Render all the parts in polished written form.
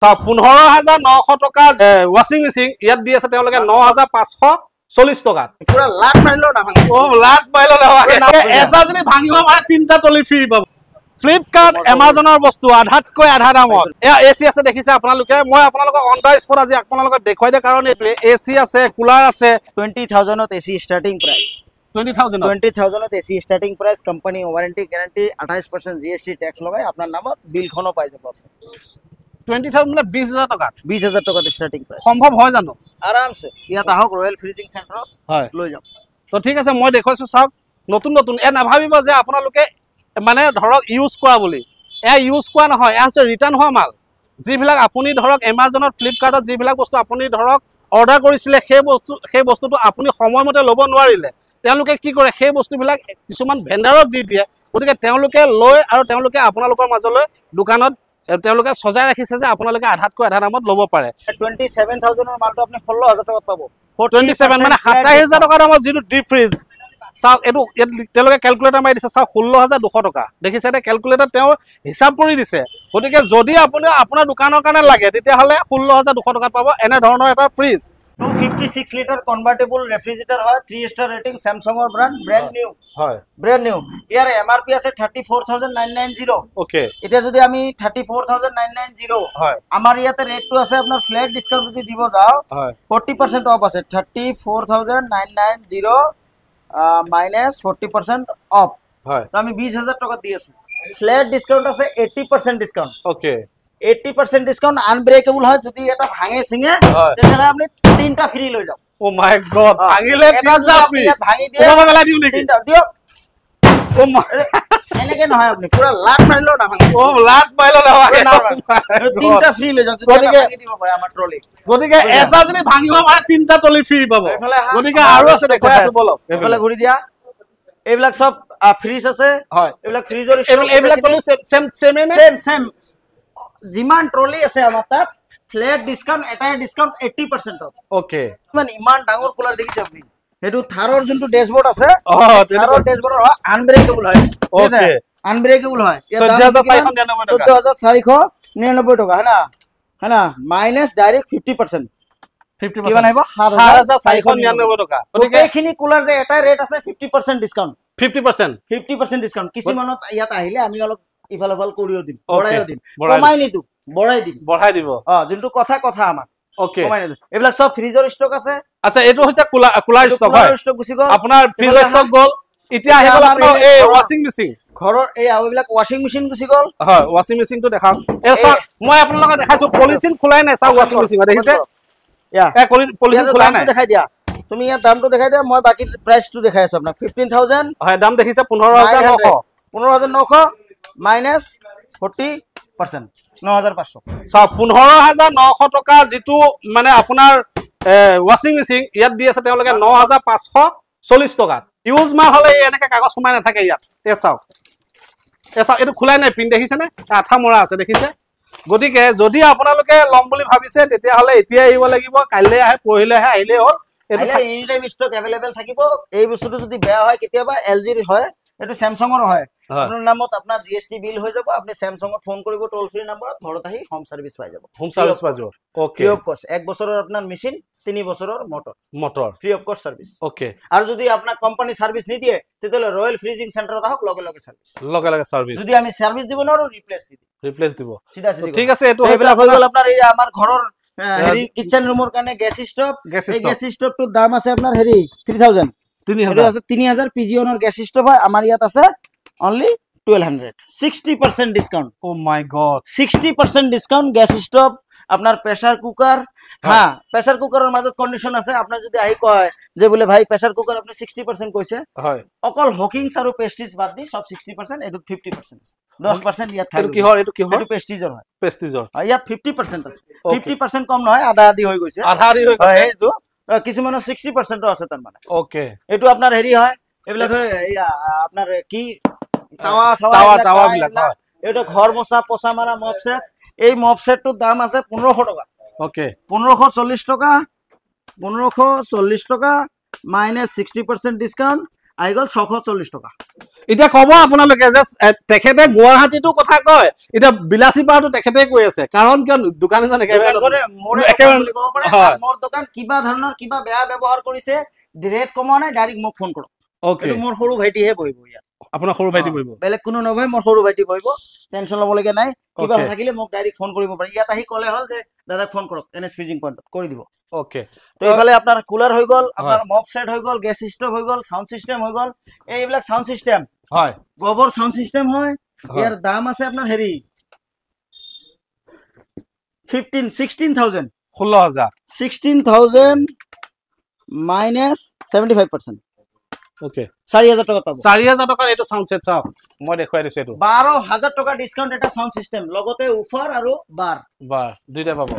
15,900 টকা ৱাশ্বিং মেচিন ইয়াত দি আছে তেওঁলোকে 9,540 টকাত পুৰা লাখ মাৰিলো না ভাঙি লাখ মাৰিলো এটা যদি ভাঙিব পাৰে 3টা টলি ফ্ৰী পাব ফ্লিপকাৰ্ট এমাজনৰ বস্তু আধাতকৈ আধা দামত এয়া এসি আছে দেখিছে আপোনালোকে মই আপোনালোকক অন দা স্পট আজি আপোনালোকক দেখুৱাই দিয়া কাৰণ এসি আছে কুলাৰ আছে 20,000 ত এসি ষ্টাৰ্টিং প্ৰাইস 20,000 ত AC starting price company warranty guarantee 28% GST tax লগাই আপোনাৰ নামত বিলখনো পাই যাব 20,000 মানে 20,000 টকা 20,000 টকা ষ্টাৰ্টিং প্ৰাইস সম্ভৱ হয় জানো আৰামছে ইয়াত আহক ৰয়েল ফ্ৰিজিং সেন্টাৰত হয় লৈ যাম তো ঠিক আছে মই দেখুৱাইছো চাওক নতুন নতুন এ নাভাবিব যে আপোনালোকে মানে ধৰক ইউজ কৰা বুলি এ ইউজ কৰা নহয় এ আছে ৰিটাৰ্ণ হোৱা মাল যিবিলাক আপুনি ধৰক এমাজনত ফ্লিপকাৰ্টত যিবিলাক বস্তু আপুনি ধৰক অৰ্ডাৰ কৰিছিলে সেই বস্তুটো আপুনি সময়মতে ল'ব নোৱাৰিলে তেওঁলোকে কি কৰে সেই বস্তুবিলাক কিছুমান ভেণ্ডাৰক দি দিয়ে গতিকে তেওঁলোকে লৈ আৰু তেওঁলোকে আপোনালোকৰ মাজলৈ দোকানত তেওঁলোকে সজাই ৰাখিছে যে আপোনালোকে আধাতকৈ আধা দামত ল'ব পাৰে 27,000 ৰ মালটো আপুনি 16,000 টকাত পাব 27 মানে 27,000 টকা দামৰ যিটো ডিপ ফ্ৰিজ চাওক এইটো তেওঁলোকে কেলকুলেটাৰ মাৰি দিছে চাওক 16,200 টকা দেখিছে নে কেলকুলেটাৰ তেওঁ হিচাপ কৰি দিছে গতিকে যদি আপুনি আপোনাৰ দোকানৰ কাৰণে লাগে তেতিয়াহ'লে 16,200 টকাত পাব এনে ধৰণৰ এটা ফ্ৰিজ 256 লিটাৰ কনভাৰ্টেবল ৰেফ্ৰিজাৰেটৰ হয় 3 ষ্টাৰ ৰেটিং স্যামসাঙৰ ব্ৰ্যান্ড নিউ হয় ব্ৰ্যান্ড নিউ ইয়াৰ এমআৰপি আছে 34,990 ওকে এতিয়া যদি আমি 34,990 হয় আমাৰ ইয়াতে ৰেটটো আছে আপোনাৰ ফ্ল্যাট ডিসকাউন্ট যদি দিব যাও হয় 40% অফ আছে 34,990 মাইনাস 40% অফ হয় তো আমি 20,000 টাকা দি আছো ফ্ল্যাট ডিসকাউন্ট আছে 80% ডিসকাউন্ট ওকে 80% ডিসকাউন্ট আনব্রেকেবল হয় যদি এটা ভাঙে সিঙে তাহলে আপনি তিনটা ফ্রি লৈ যাও ও মাই গড ভাঙিলে তিনটা ফ্রি ভাঙি দিয়ে ওবা গলা দিও নেকি তিনটা দিও ও এনেকে নহয় আপনি পুরা লাখ মারিলো না ভাঙি ও লাখ মারিলো না তিনটা ফ্রি লৈ যাও যদি ভাঙি দিব পারে আমার ট্রলি গতিকে এটা যদি ভাঙিব পারে তিনটা ট্রলি ফ্রি পাব গতিকে আৰু আছে দেখাই আছে বলো এফালে ঘুৰি দিয়া এইবিলাক সব ফ্ৰিজ আছে হয় এইবিলাক ফ্ৰিজৰ এইবিলাক কোনো সেম সেম জিমান ট্রলি আছে আমার তাত ফ্ল্যাট ডিসকাউন্ট এটাই ডিসকাউন্ট 80% অফ ওকে মানে ইমান ডাঙৰ কুলাৰ দেখিছে আপনি হেতু থাৰৰ যোনটো ড্যাশবোৰ্ড আছে থাৰৰ ড্যাশবোর্ড আনব্রেকেবল হয় ওকে আনব্রেকেবল হয় 14,499 টাকা है ना माइनस डायरेक्ट 50% কিমান আহিব 7,499 টাকা এইখিনি কুলাৰ যে এটা ৰেট আছে 50% ডিসকাউন্ট 50% ডিসকাউন্ট কিছুমানত ইয়াত আহিলে আমি অলপ ইফালফাল কৰিও দিম বঢ়াইও দিম কমাই নিদু বঢ়াই দিব যোনটো কথা আমাৰ ওকে কমাই নিদু এইবিলাক সব ফ্ৰিজৰ ষ্টক আছে আচ্ছা এটো হৈছে কুলাৰ ষ্টক হয় আপোনাৰ ফ্ৰিজৰ ষ্টক গল এতিয়া আহিব আপোনাৰ এই ওয়াশিং মেচিন ঘৰৰ এই এইবিলাক ওয়াশিং মেচিন গুছি গল হয় ওয়াশিং মেচিনটো দেখাও এই সব মই আপোনালোকক দেখাইছো পলিথিন খোলাই নাই চাও ওয়াশিং মেচিন দেখিছে ইয়া পলিথিন খোলাই নাই দেখাই দিয়া তুমি ইয়াৰ দামটো দেখাই দিয়া মই বাকি প্ৰাইসটো দেখাই আছো আপোনাক 15,000 হয় দাম দেখিছে 15,900 মাইনাস 40% 9,500 সব 15,900 টকা যেটো মানে আপোনাৰ ওয়াশিং মেচিন ইয়াত দি আছে তেওঁলোকে 9,540 টকা ইউজ মাল হলে এনেকা কাগজ সোমাই নাথাকে ইয়াত চাওক এটো খোলাই নাই পিন দেখিছে নে আঠা মৰা আছে দেখিছে গতিকে যদি আপোনালোকে লম বুলি ভাবিছে তেতিয়া হলে এতিয়া আহিব লাগিব কাইলে আহে পৰহিলে আহে আহিলে হ'ল এটো এনি টাইম ষ্টক अवेलेबल থাকিব এই বস্তুটো যদি বেয়া হয় কেতিয়াবা এলজি ৰ হয় এটো স্যামসাঙৰ হয় আপোনাৰ নামত আপোনাৰ জিএসটি বিল হৈ যাব আপনি স্যামসাঙত ফোন কৰিব টোল ফ্ৰি নম্বৰত ঘৰত আহি হোম সাৰ্ভিস পাই যাব হোম সাৰ্ভিস পাই যাব ওকে ফ্ৰি অফ কস্ট 1 বছৰৰ আপোনাৰ মেচিন 3 বছৰৰ মোটৰ ফ্ৰি অফ কস্ট সাৰ্ভিস ওকে আৰু যদি আপোনাৰ কোম্পানি সাৰ্ভিস নি দিয়ে তেতিয়ালে ৰয়েল ফ্ৰিজিং সেন্টাৰত আহক লগে সাৰ্ভিস যদি আমি সাৰ্ভিস দিব নোৱাৰো ৰিপ্লেস দিব ঠিক আছে এটো এইবিলাক হৈ গল আপোনাৰ এই আমাৰ ঘৰৰ হেৰি কিচেন ৰুমৰ কাৰণে গ্যাস স্টোভ এই গ্যাস স্টোভটোৰ দাম আছে আপোনাৰ হেৰি 3,000 পিজিঅনৰ গ্যাস স্টোভ হয় আমাৰ ইয়াত আছে only 1200 60% ডিসকাউন্ট ও মাই গড 60% ডিসকাউন্ট গ্যাস স্টোভ আপনার প্রেসার কুকার হ্যাঁ প্রেসার কুকারের মাজত কন্ডিশন আছে আপনার যদি আহি কয় যে বলে ভাই প্রেসার কুকার আপনি 60% কইছে হয় অকল হকিংস আৰু পেস্টিজ বাদ দি সব 60% এটো 50% 10% ইয়াত থাকে কি হয় এটো পেস্টিজৰ হয় ইয়াত 50% আছে 50% কম নহয় আধা আধি হৈ গৈছে এইটো কিছুমানৰ 60% আছে তাৰ মানে ওকে এটো আপনাৰ হেৰি হয় এবিলাক আপনাৰ কি টাৱা বিলাক হয় এটা ঘৰ মোছা পোছা মাৰা মপ সেট এই মপ সেটটোৰ দাম আছে 1500 টাকা ওকে 1540 টাকা মাইনাস 60% ডিসকাউন্ট আহি গ'ল 640 টকা এতিয়া কব আপোনালোকে যে তেখেতে গুৱাহাটীটো কথা কয় এতিয়া বিলাসী পাৰাটো তেখেতে কৈ আছে কাৰণ কিয় দোকানীজন মোৰ দোকান কিবা ধৰণৰ কিবা বেয়া ব্যৱহাৰ কৰিছে ৰেট কমা নাই ডাইৰেক্ট মোক ফোন কৰক ওকে মোৰ সৰু ভাইটিহে বহিব ইয়াত আপোনাৰ সৰু ভাইটি বহিব বেলেগ কোনো নবহে মোৰ সৰু ভাইটি বহিব টেনচন ল'বলগীয়া নাই কিবা থাকিলে মোক ডাইৰেক্ট ফোন কৰিব পাৰে ইয়াত আহি ক'লে হ'ল যে দাদাক ফোন কৰক এনএছ ফ্ৰিজিং পইণ্টত কৰি দিব ওকে তো এইফালে আপোনাৰ কুলাৰ হৈ গ'ল আপোনাৰ মপ সেট হৈ গ'ল গেছ ষ্টভ হৈ গ'ল সাউণ্ড সিস্টেম হৈ গ'ল এইবিলাক সাউণ্ড সিস্টেম হয় গোবৰ সাউণ্ড সিস্টেম হয় ইয়াৰ দাম আছে আপোনাৰ হেৰি 16000 মাইনাছ 75% ওকে 4000 টাকা পাব 4000 টাকাৰ এইটো সাউণ্ড সেট চাওক মই দেখুৱাই দিছো এইটো 12000 টাকা ডিসকাউন্ট এটা সাউণ্ড সিস্টেম লগতে উফাৰ আৰু বাৰ দুইটা পাব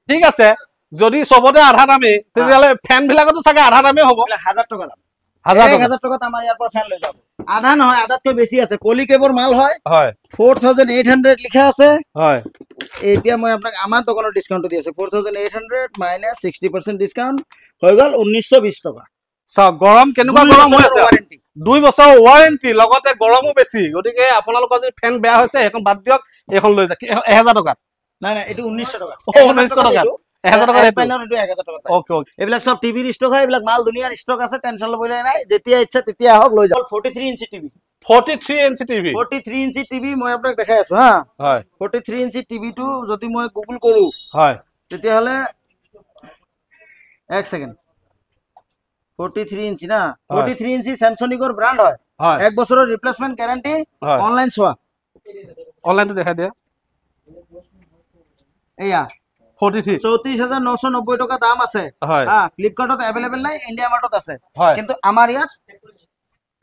ঠিক আছে যদি সবতে আধা দামে তেতিয়াহলে ফ্যান বিলাকতো চাগে আধা দামে হ'ব 1000 টাকা দাম 1000 টাকাত আমাৰ ইয়াৰ পৰা ফ্যান লৈ যাব আধা নহয় আধাতকৈ বেছি আছে পলিকেবৰ মাল হয় 4800 লিখা আছে হয় এতিয়া মই আপোনাক আমাৰ দোকানৰ ডিসকাউন্ট দি আছে 4800 মাইনাস 60% ডিসকাউন্ট হৈ গ'ল 1920 টাকা চাওক গৰম কেনেকুৱা গৰম হৈ আছে 2 বছৰ ওয়াৰেন্টি লগতে গৰমো বেছি গতিকে আপোনালোকৰ যদি ফ্যান বেয়া হৈছে এখন বাদ দিয়ক এখন লৈ যাক 1000 টাকা নাই নাই এটো 1900 টাকা 1900 টাকা 1000 টাকা এটো 1000 টাকা ওকে ওকে এইবিলাক সব টিভিৰ ষ্টক হয় এইবিলাক মাল দুনিয়াৰ ষ্টক আছে টেনচন লবলে নাই যেতিয়া ইচ্ছা তেতিয়া আহক লৈ যাওক 43 inch TV 43 inch TV 43 inch TV মই আপোনাক দেখাই আছো হা হয় 43 ইঞ্চি টিভি টো যদি মই গুগল কৰো হয় তেতিয়া হলে এক সেকেন্ড 43 ইঞ্চি না 43 ইঞ্চি স্যামসংৰ ব্ৰ্যান্ড হয় এক বছৰৰ ৰিপ্লেসমেন্ট গ্যারান্টি অনলাইন সোয়া অনলাইনটো দেখা দিয়া এয়া 43 34990 টাকা দাম আছে হ্যাঁ ফ্লিপকার্টত अवेलेबल নাই ইন্ডিয়া মার্টত আছে কিন্তু আমাৰ ইয়াত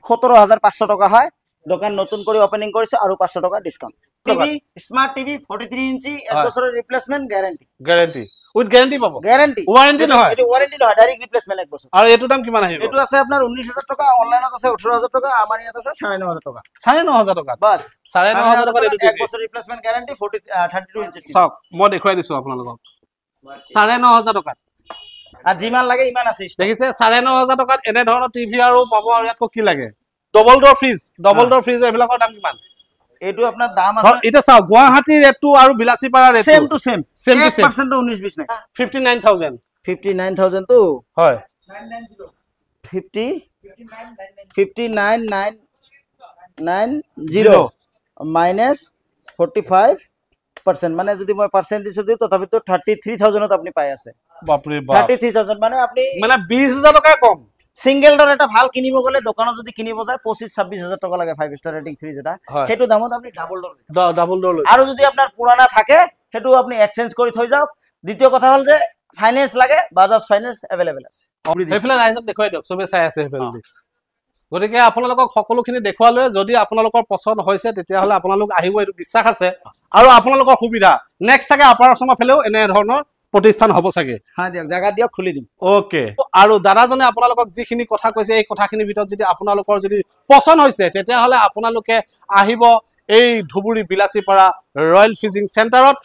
17500 টাকা হয় দোকান নতুন কৰি ওপেনিং কৰিছে আৰু 500 টাকা discount TV smart TV 43 inch এক বছৰৰ ৰিপ্লেসমেন্ট গ্যাৰান্টি উইথ গ্যাৰান্টি পাবো গ্যাৰান্টি ওয়াৰেন্টি নহয় এটো ওয়াৰেন্টি নহয় ডাইৰেক্ট ৰিপ্লেসমেন্ট এক বছৰ আৰু এটো দাম কিমান আহিব এটো আছে আপোনাৰ 19000 টাকা অনলাইনত আছে 18000 টাকা আমাৰ ইয়াত আছে 9500 টাকা 9500 টাকা বাস 9500 টাকা এটো এক বছৰ ৰিপ্লেসমেন্ট গ্যাৰান্টি 32 ইঞ্চি চাওক মই দেখুৱাই দিছো আপোনালোকক 9500 টাকা আৰু যিমান লাগে ইমান আছে দেখিছে 9500 টাকাত এনে ধৰণৰ টিভি আৰু পাব আৰু ইয়াত কি লাগে ডবল ডোৰ ফ্ৰিজ এইবিলাকৰ দাম কিমান এটো আপোনাৰ দাম আছে এটা চাও গুৱাহাটী ৰেটটো আৰু বিলাসী পাৰা ৰেটটো সেম টু সেম 1% 19-20 নাই 59000 তো হয় 59990 মাইনাস 45% মানে যদি মই পার্সেন্টেজ দিও তথাপি তো 33000 ত আপনি পাই আছে বাপৰে বাপ 33000 মানে আপনি মানে 20000 টাকা কম সিঙ্গেল ডোর এটা ভাল কিনিব গলে দোকানত যদি কিনিব যায় 25-26000 টাকা লাগে 5 স্টার রেটিং ফ্রিজ এটা হেতু দামত আপনি ডাবল ডোর আৰু যদি আপনাৰ পুৰানা থাকে হেতু আপনি এক্সচেঞ্জ কৰি থৈ যাওক দ্বিতীয় কথা হল যে ফাইনান্স লাগে বাজাজ ফাইনান্স अवेलेबल আছে হেফলে ৰাইজক দেখুৱাই দিয়ক সবে চাই আছে হেফলে গতিকে আপোনালোকক সকলোখিনি দেখুৱালৈ যদি আপোনালোকৰ পছন্দ হৈছে তেতিয়া হলে আপোনালোক আহিব এটো বিশ্বাস আছে আৰু আপোনালোকৰ সুবিধা নেক্সট থাকে আপাৰ অসমৰ ফেলেও এনে ধৰণৰ প্ৰতিষ্ঠান হ'ব চাগে হ্যাঁ দিয়ক জায়গা দিয়ক খুলি দিম ওকে আৰু দাদাজনে আপোনালোকক যিখিনি কথা কৈছে এই কথাখিনিৰ ভিতৰত যদি আপোনালোকৰ যদি পছন্দ হৈছে তেতিয়া হলে আপোনালোকে আহিব এই ধুবুৰী বিলাসীপাৰা ৰয়েল ফ্ৰিজিং চেণ্টাৰত